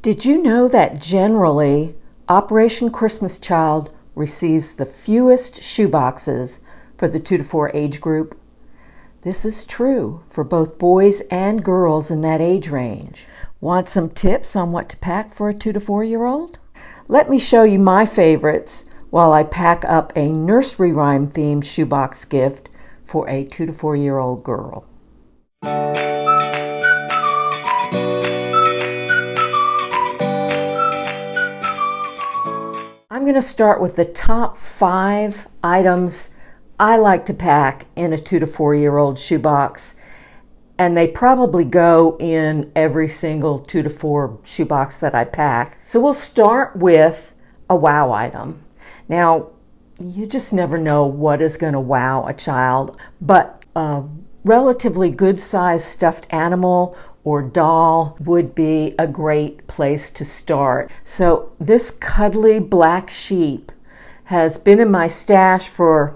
Did you know that generally Operation Christmas Child receives the fewest shoeboxes for the 2 to 4 age group? This is true for both boys and girls in that age range. Want some tips on what to pack for a 2 to 4-year-old? Let me show you my favorites while I pack up a nursery rhyme themed shoebox gift for a 2 to 4-year-old girl. I'm going to start with the top 5 items I like to pack in a 2 to 4-year-old shoebox, and they probably go in every single 2 to 4 shoebox that I pack. So we'll start with a wow item. Now, you just never know what is going to wow a child, but a relatively good-sized stuffed animal or doll would be a great place to start. So this cuddly black sheep has been in my stash for,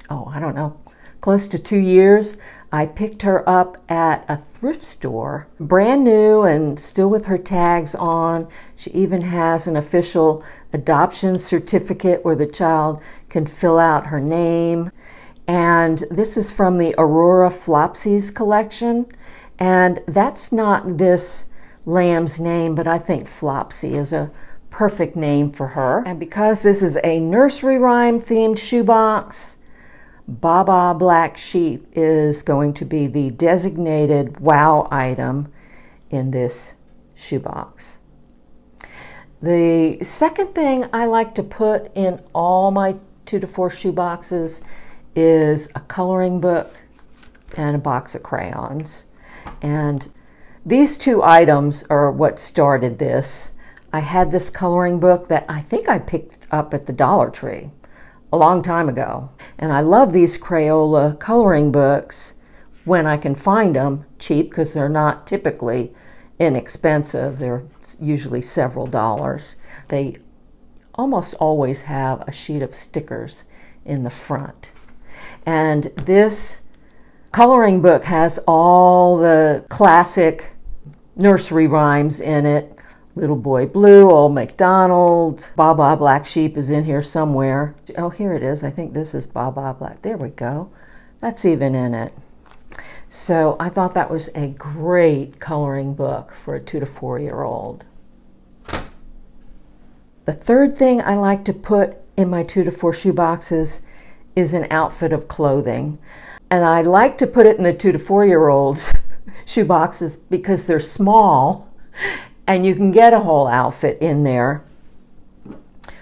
I don't know, close to 2 years. I picked her up at a thrift store, brand new and still with her tags on. She even has an official adoption certificate where the child can fill out her name. And this is from the Aurora Flopsies collection. And that's not this lamb's name, but I think Flopsy is a perfect name for her. And because this is a nursery rhyme themed shoebox, Baba Black Sheep is going to be the designated wow item in this shoebox. The second thing I like to put in all my 2 to 4 shoeboxes is a coloring book and a box of crayons. And these 2 items are what started this. I had this coloring book that I think I picked up at the Dollar Tree a long time ago. And I love these Crayola coloring books when I can find them cheap, because they're not typically inexpensive. They're usually several dollars. They almost always have a sheet of stickers in the front. And this coloring book has all the classic nursery rhymes in it. Little Boy Blue, Old MacDonald, Baba Black Sheep is in here somewhere. Oh, here it is. I think this is Baba Black. There we go. That's even in it. So I thought that was a great coloring book for a 2 to 4-year-old. The third thing I like to put in my 2 to 4 shoeboxes is an outfit of clothing. And I like to put it in the 2 to 4-year-olds shoeboxes because they're small and you can get a whole outfit in there,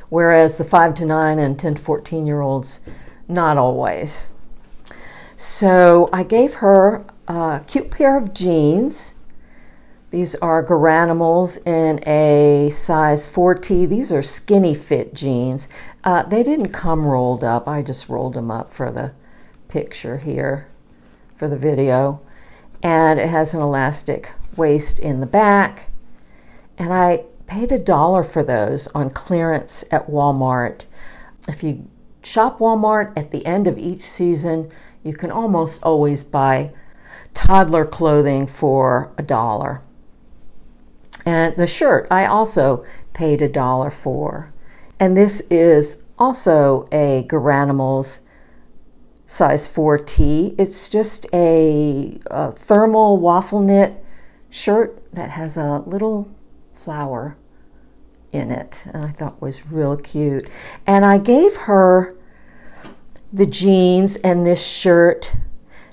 whereas the 5 to 9 and 10 to 14-year-olds, not always. So I gave her a cute pair of jeans. These are Garanimals in a size 4T. These are skinny fit jeans. They didn't come rolled up. I just rolled them up for the picture here, for the video. And it has an elastic waist in the back. And I paid $1 for those on clearance at Walmart. If you shop Walmart at the end of each season, you can almost always buy toddler clothing for $1. And the shirt I also paid $1 for. And this is also a Garanimals size 4T. It's just a thermal waffle knit shirt that has a little flower in it, and I thought was real cute. And I gave her the jeans and this shirt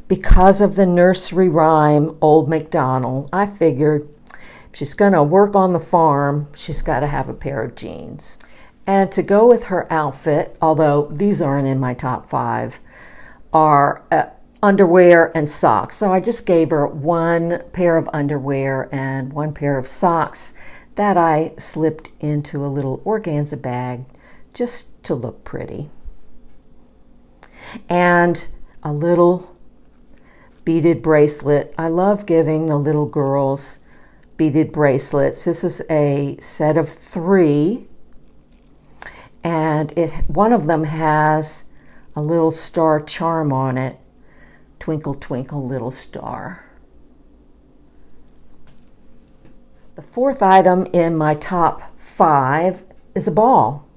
because of the nursery rhyme Old MacDonald. I figured if she's going to work on the farm, she's got to have a pair of jeans. And to go with her outfit, although these aren't in my top 5, are underwear and socks. So I just gave her 1 pair of underwear and 1 pair of socks that I slipped into a little organza bag just to look pretty. And a little beaded bracelet. I love giving the little girls beaded bracelets. This is a set of 3, and one of them has a little star charm on it. Twinkle, twinkle, little star. The fourth item in my top 5 is a ball.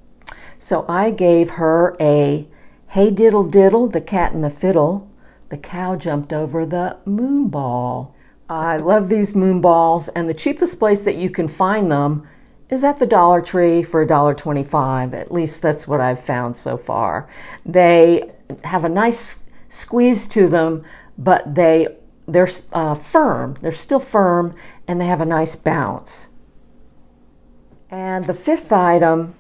So I gave her a Hey Diddle Diddle, the cat and the fiddle. The cow jumped over the moon ball. I love these moon balls, and the cheapest place that you can find them is at the Dollar Tree for $1.25. At least that's what I've found so far. They have a nice squeeze to them, but they're firm. They're still firm, and they have a nice bounce. And the fifth item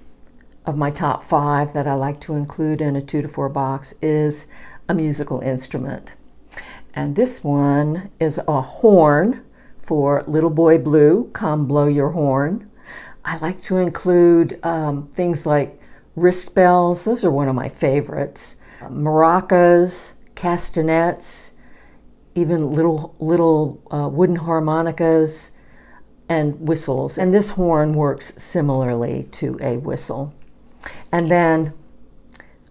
of my top 5 that I like to include in a 2 to 4 box is a musical instrument. And this one is a horn for Little Boy Blue, Come Blow Your Horn. I like to include things like wrist bells. Those are one of my favorites. Maracas, castanets, even little wooden harmonicas and whistles. And this horn works similarly to a whistle. And then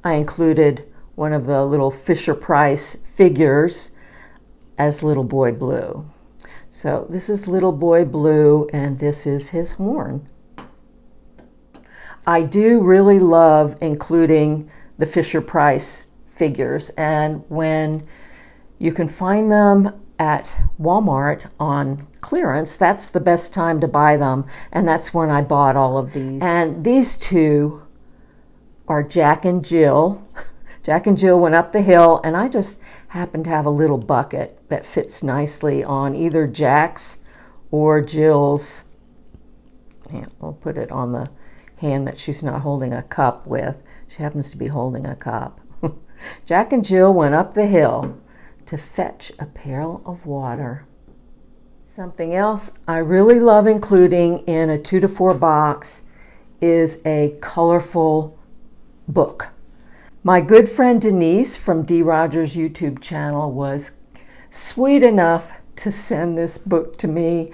I included one of the little Fisher-Price figures as Little Boy Blue. So this is Little Boy Blue, and this is his horn. I do really love including the Fisher-Price figures, and when you can find them at Walmart on clearance, that's the best time to buy them, and that's when I bought all of these. And these two are Jack and Jill. Jack and Jill went up the hill, and I just happen to have a little bucket that fits nicely on either Jack's or Jill's. Yeah, we'll put it on the hand that she's not holding a cup with. She happens to be holding a cup. Jack and Jill went up the hill to fetch a pail of water. Something else I really love including in a 2 to 4 box is a colorful book. My good friend Denise from D. Rogers' YouTube channel was sweet enough to send this book to me.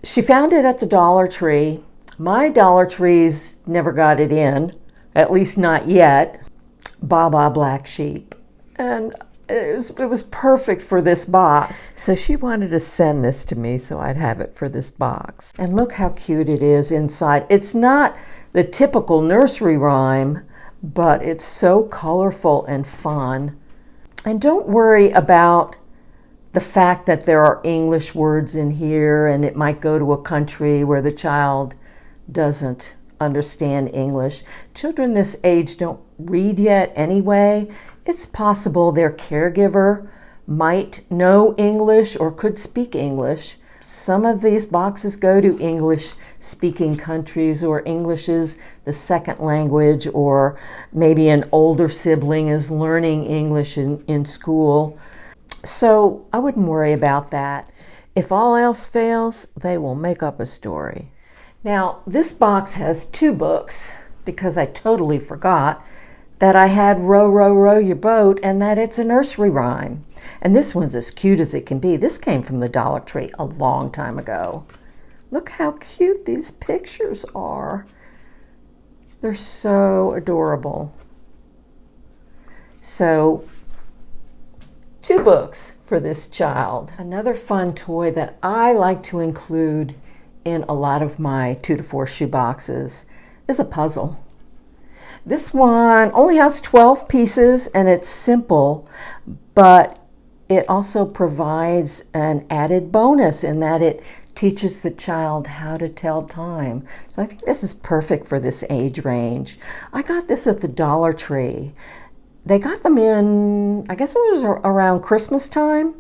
She found it at the Dollar Tree. My Dollar Trees never got it in, at least not yet. Baba Black Sheep. And it was perfect for this box. So she wanted to send this to me so I'd have it for this box. And look how cute it is inside. It's not the typical nursery rhyme, but it's so colorful and fun. And don't worry about the fact that there are English words in here and it might go to a country where the child doesn't understand English. Children this age don't read yet anyway. It's possible their caregiver might know English or could speak English. Some of these boxes go to English-speaking countries, or English is the second language, or maybe an older sibling is learning English in school. So I wouldn't worry about that. If all else fails, they will make up a story. Now, this box has 2 books, because I totally forgot that I had Row, Row, Row Your Boat, and that it's a nursery rhyme. And this one's as cute as it can be. This came from the Dollar Tree a long time ago. Look how cute these pictures are. They're so adorable. So, 2 books for this child. Another fun toy that I like to include in a lot of my 2 to 4 shoe boxes is a puzzle. This one only has 12 pieces and it's simple, but it also provides an added bonus in that it teaches the child how to tell time. So I think this is perfect for this age range. I got this at the Dollar Tree. They got them in, I guess it was around Christmas time,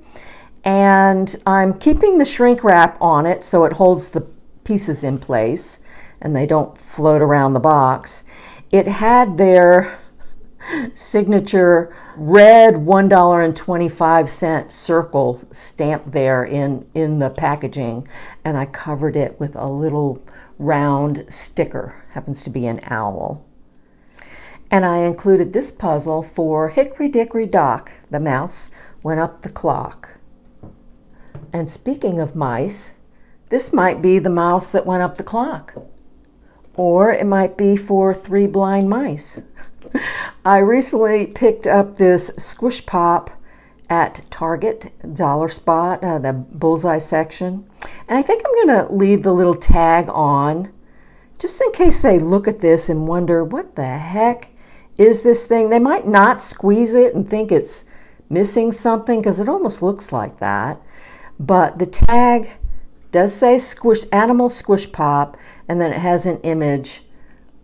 and I'm keeping the shrink wrap on it so it holds the pieces in place and they don't float around the box. It had their signature red $1.25 circle stamped there in the packaging, and I covered it with a little round sticker. Happens to be an owl. And I included this puzzle for Hickory Dickory Dock. The mouse went up the clock. And speaking of mice, this might be the mouse that went up the clock. Or it might be for 3 blind mice. I recently picked up this Squish Pop at Target, Dollar Spot, the bullseye section. And I think I'm going to leave the little tag on just in case they look at this and wonder, what the heck is this thing? They might not squeeze it and think it's missing something because it almost looks like that. But the tag does say squish, animal squish pop, and then it has an image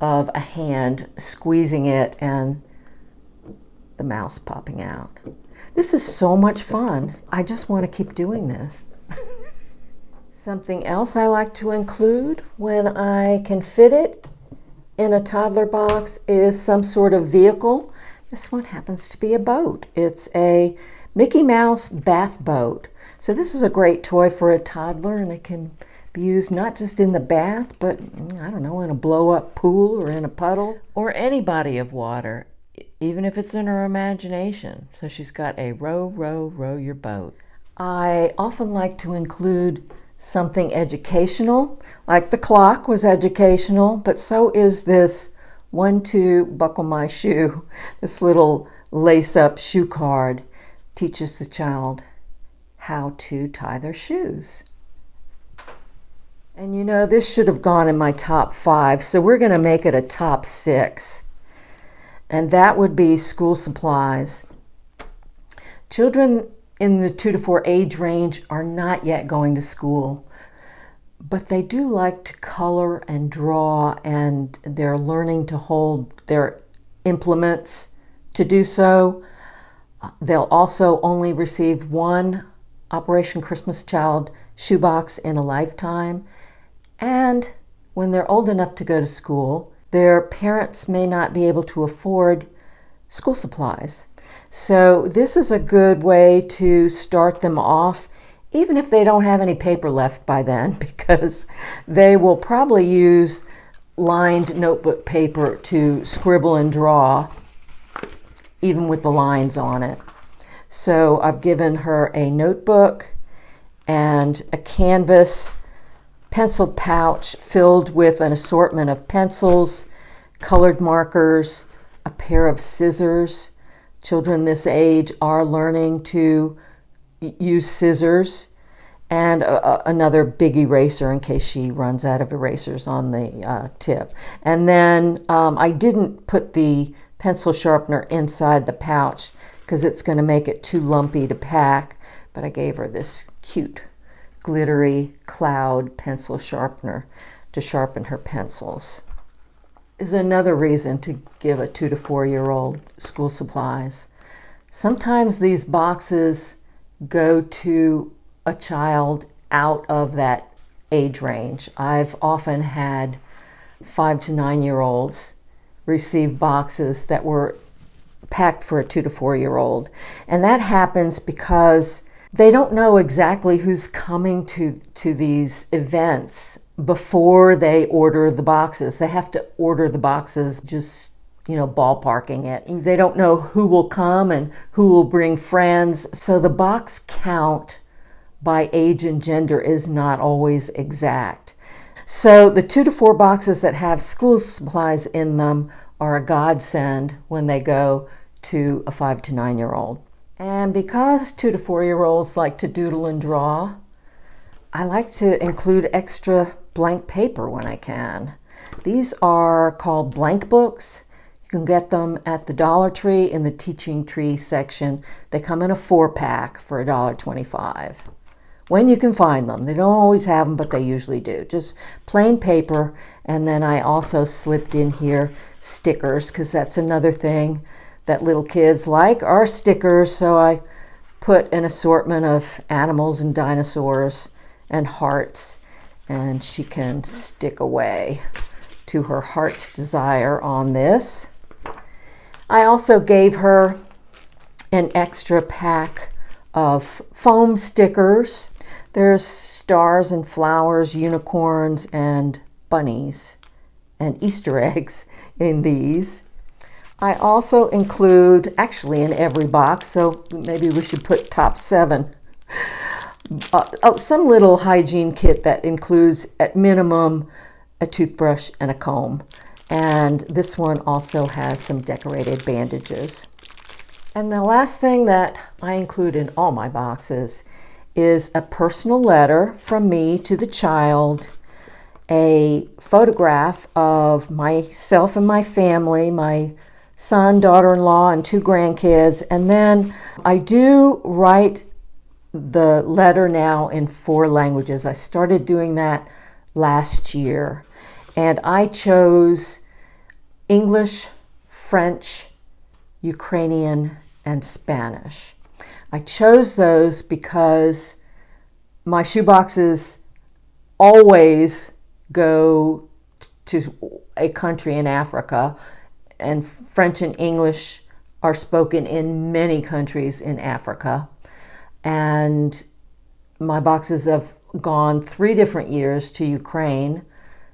of a hand squeezing it and the mouse popping out. This is so much fun. I just want to keep doing this. Something else I like to include when I can fit it in a toddler box is some sort of vehicle. This one happens to be a boat. It's a Mickey Mouse bath boat. So this is a great toy for a toddler, and it can be used not just in the bath, but I don't know, in a blow-up pool or in a puddle or any body of water, even if it's in her imagination. So she's got a row, row, row your boat. I often like to include something educational, like the clock was educational, but so is this 1-2 buckle my shoe. This little lace-up shoe card teaches the child how to tie their shoes. And you know, this should have gone in my top 5, so we're going to make it a top 6. And that would be school supplies. Children in the 2 to 4 age range are not yet going to school, but they do like to color and draw, and they're learning to hold their implements to do so. They'll also only receive one Operation Christmas Child shoebox in a lifetime, and when they're old enough to go to school, their parents may not be able to afford school supplies. So this is a good way to start them off, even if they don't have any paper left by then, because they will probably use lined notebook paper to scribble and draw, even with the lines on it. So I've given her a notebook and a canvas pencil pouch filled with an assortment of pencils, colored markers, a pair of scissors. Children this age are learning to use scissors, and another big eraser in case she runs out of erasers on the tip. And then I didn't put the pencil sharpener inside the pouch because it's going to make it too lumpy to pack, but I gave her this cute glittery cloud pencil sharpener to sharpen her pencils. Is another reason to give a 2 to 4 year old school supplies. Sometimes these boxes go to a child out of that age range. I've often had 5 to 9 year olds receive boxes that were packed for a 2 to 4 year old, and that happens because they don't know exactly who's coming to these events before they order the boxes. They have to order the boxes just, ballparking it. They don't know who will come and who will bring friends. So the box count by age and gender is not always exact. So the 2 to 4 boxes that have school supplies in them are a godsend when they go to a 5 to 9 year old. And because 2 to 4 year olds like to doodle and draw, I like to include extra blank paper when I can. These are called blank books. You can get them at the Dollar Tree in the Teaching Tree section. They come in a 4-pack for $1.25. When you can find them. They don't always have them, but they usually do. Just plain paper, and then I also slipped in here stickers, because that's another thing that little kids like are stickers. So I put an assortment of animals and dinosaurs and hearts, and she can stick away to her heart's desire on this. I also gave her an extra pack of foam stickers. There's stars and flowers, unicorns and bunnies and Easter eggs in these. I also include, actually in every box, so maybe we should put top 7, some little hygiene kit that includes at minimum a toothbrush and a comb. And this one also has some decorated bandages. And the last thing that I include in all my boxes is a personal letter from me to the child, a photograph of myself and my family, my son, daughter-in-law, and 2 grandkids. And then I do write the letter now in 4 languages. I started doing that last year. And I chose English, French, Ukrainian, and Spanish. I chose those because my shoeboxes always go to a country in Africa, and French and English are spoken in many countries in Africa. And my boxes have gone 3 different years to Ukraine,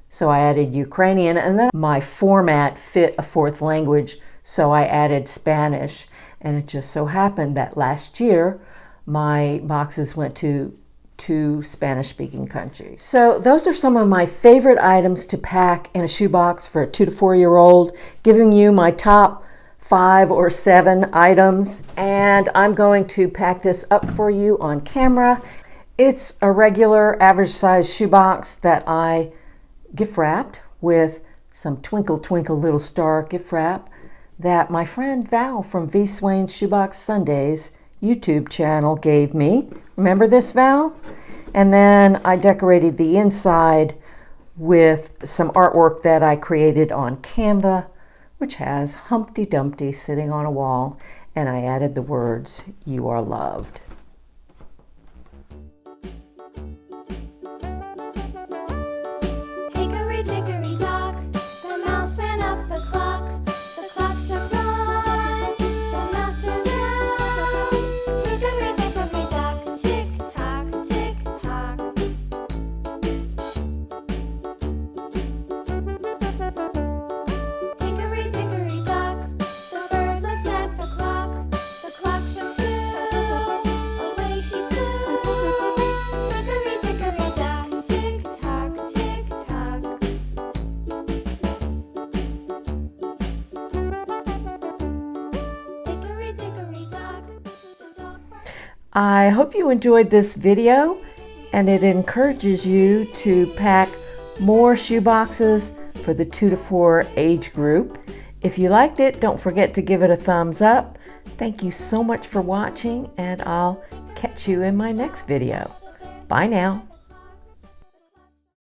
so I added Ukrainian, and then my format fit a 4th language, so I added Spanish. And it just so happened that last year my boxes went to 2 Spanish-speaking countries. So those are some of my favorite items to pack in a shoebox for a 2 to 4-year-old, giving you my top 5 or 7 items. And I'm going to pack this up for you on camera. It's a regular average size shoebox that I gift wrapped with some Twinkle Twinkle Little Star gift wrap that my friend Val from V. Swain's Shoebox Sundays YouTube channel gave me. Remember this, Val? And then I decorated the inside with some artwork that I created on Canva, which has Humpty Dumpty sitting on a wall, and I added the words, "You are loved." I hope you enjoyed this video and it encourages you to pack more shoe boxes for the 2 to 4 age group. If you liked it, don't forget to give it a thumbs up. Thank you so much for watching, and I'll catch you in my next video. Bye now.